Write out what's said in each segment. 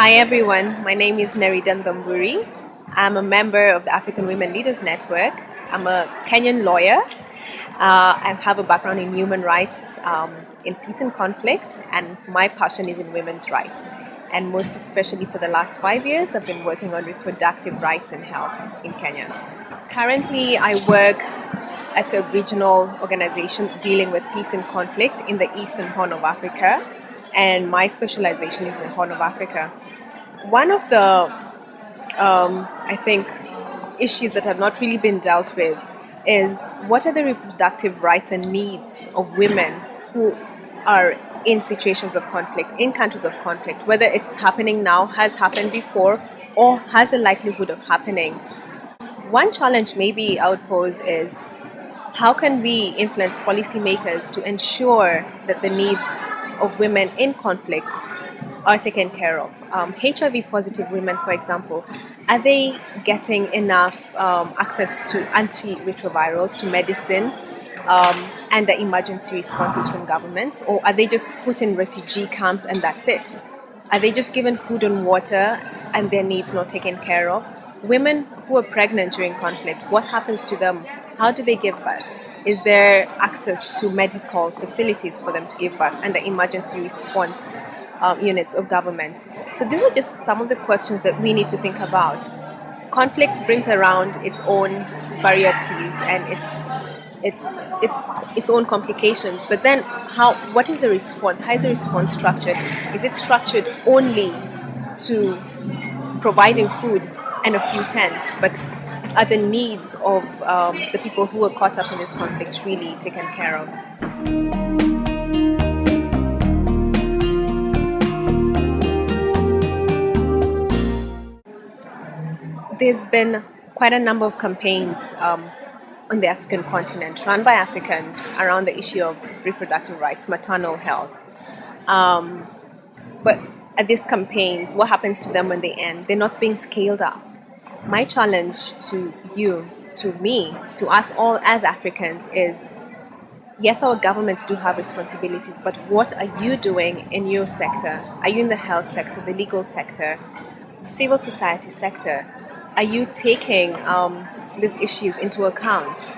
Hi everyone, my name is Nerida Nthumburi. I'm a member of the African Women Leaders Network. I'm a Kenyan lawyer. I have a background in human rights, in peace and conflict, and my passion is in women's rights. And most especially for the last 5 years, I've been working on reproductive rights and health in Kenya. Currently, I work at a regional organization dealing with peace and conflict in the Eastern Horn of Africa, and my specialization is in the Horn of Africa. One of the, I think, issues that have not really been dealt with is what are the reproductive rights and needs of women who are in situations of conflict, in countries of conflict, whether it's happening now, has happened before, or has the likelihood of happening. One challenge maybe I would pose is how can we influence policymakers to ensure that the needs of women in conflict are taken care of? HIV positive women, for example, are they getting enough access to antiretrovirals, to medicine, and the emergency responses from governments, or are they just put in refugee camps and that's it? Are they just given food and water and their needs not taken care of? Women who are pregnant during conflict, what happens to them? How do they give birth? Is there access to medical facilities for them to give birth and the emergency response units of government? So these are just some of the questions that we need to think about. Conflict brings around its own varieties and its own complications. But then, what is the response? How is the response structured? Is it structured only to providing food and a few tents, but are the needs of the people who are caught up in this conflict really taken care of? There's been quite a number of campaigns on the African continent run by Africans around the issue of reproductive rights, maternal health. But at these campaigns, what happens to them when they end? They're not being scaled up. My challenge to you, to me, to us all as Africans is, yes, our governments do have responsibilities, but what are you doing in your sector? Are you in the health sector, the legal sector, civil society sector? Are you taking these issues into account?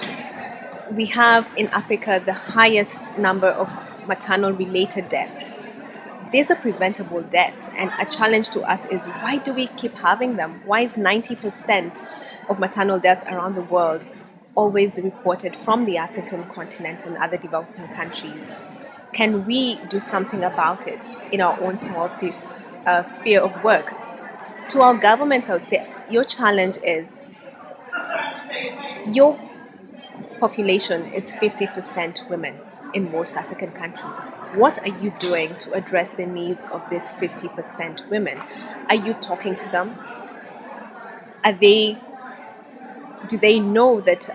We have in Africa the highest number of maternal-related deaths. These are preventable deaths, and a challenge to us is, why do we keep having them? Why is 90% of maternal deaths around the world always reported from the African continent and other developing countries? Can we do something about it in our own small sphere of work? To our governments, I would say, your challenge is, your population is 50% women in most African countries. What are you doing to address the needs of these 50% women? Are you talking to them? Do they know that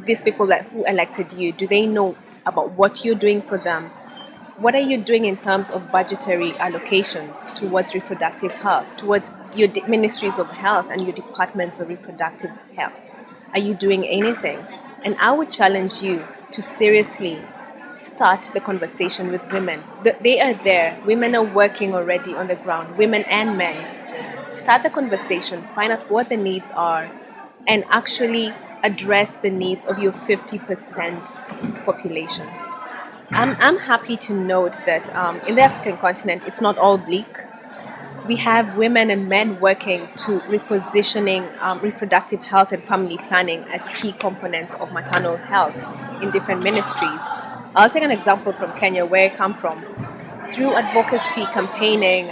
these people who elected you, do they know about what you're doing for them? What are you doing in terms of budgetary allocations towards reproductive health, towards your ministries of health and your departments of reproductive health? Are you doing anything? And I would challenge you to seriously start the conversation with women. They are there. Women are working already on the ground, women and men. Start the conversation, find out what the needs are, and actually address the needs of your 50% population. I'm happy to note that in the African continent, it's not all bleak. We have women and men working to repositioning reproductive health and family planning as key components of maternal health in different ministries. I'll take an example from Kenya, where I come from. Through advocacy, campaigning,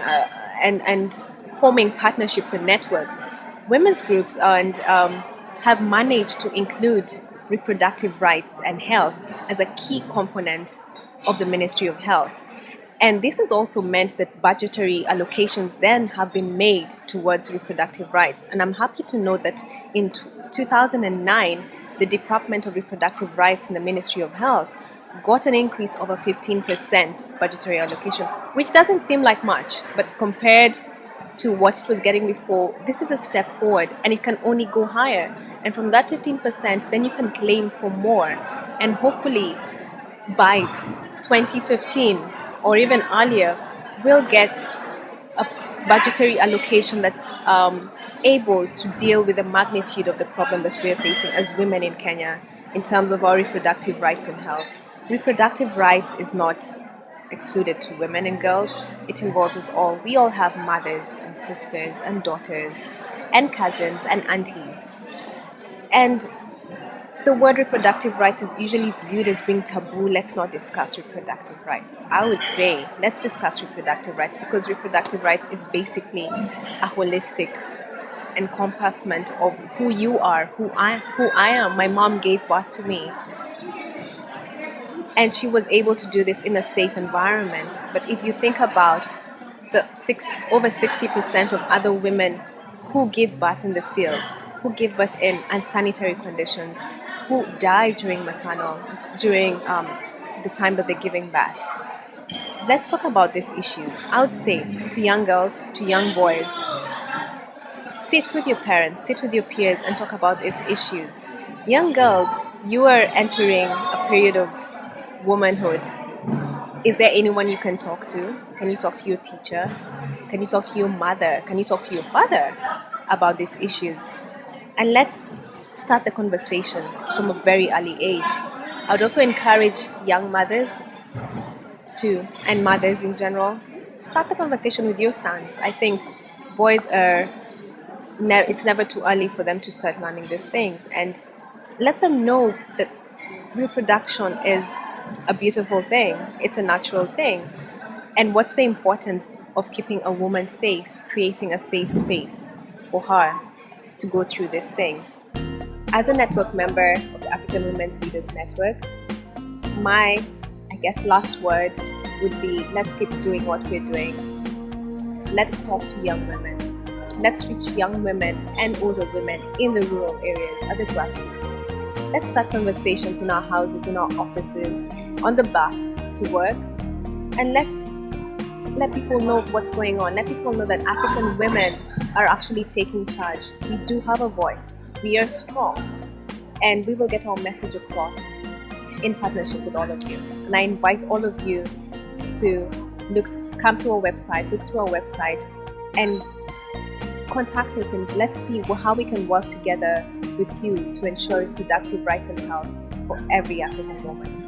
and forming partnerships and networks, women's groups have managed to include reproductive rights and health as a key component of the Ministry of Health. And this has also meant that budgetary allocations then have been made towards reproductive rights. And I'm happy to note that in 2009, the Department of Reproductive Rights in the Ministry of Health got an increase of a 15% budgetary allocation, which doesn't seem like much, but compared to what it was getting before, this is a step forward, and it can only go higher. And from that 15%, then you can claim for more. And hopefully by 2015 or even earlier, we'll get a budgetary allocation that's able to deal with the magnitude of the problem that we're facing as women in Kenya in terms of our reproductive rights and health. Reproductive rights is not excluded to women and girls. It involves us all. We all have mothers and sisters and daughters and cousins and aunties. And the word reproductive rights is usually viewed as being taboo. Let's not discuss reproductive rights. I would say let's discuss reproductive rights, because reproductive rights is basically a holistic encompassment of who you are, who I am. My mom gave birth to me, and she was able to do this in a safe environment. But if you think about the over 60% of other women who give birth in the fields, who give birth in unsanitary conditions, who die during the time that they're giving birth. Let's talk about these issues. I would say to young girls, to young boys, sit with your parents, sit with your peers and talk about these issues. Young girls, you are entering a period of womanhood. Is there anyone you can talk to? Can you talk to your teacher? Can you talk to your mother? Can you talk to your father about these issues? And let's start the conversation from a very early age. I would also encourage young mothers and mothers in general, start the conversation with your sons. I think boys it's never too early for them to start learning these things, and let them know that reproduction is a beautiful thing. It's a natural thing. And what's the importance of keeping a woman safe, creating a safe space for her to go through these things. As a network member of the African Women's Leaders Network, my, last word would be, let's keep doing what we're doing. Let's talk to young women. Let's reach young women and older women in the rural areas at the grassroots. Let's start conversations in our houses, in our offices, on the bus to work, and let's let people know what's going on. Let people know that African women are actually taking charge. We do have a voice. We are strong, and we will get our message across in partnership with all of you. And I invite all of you to come to our website, look through our website, and contact us, and let's see how we can work together with you to ensure reproductive rights and health for every African woman.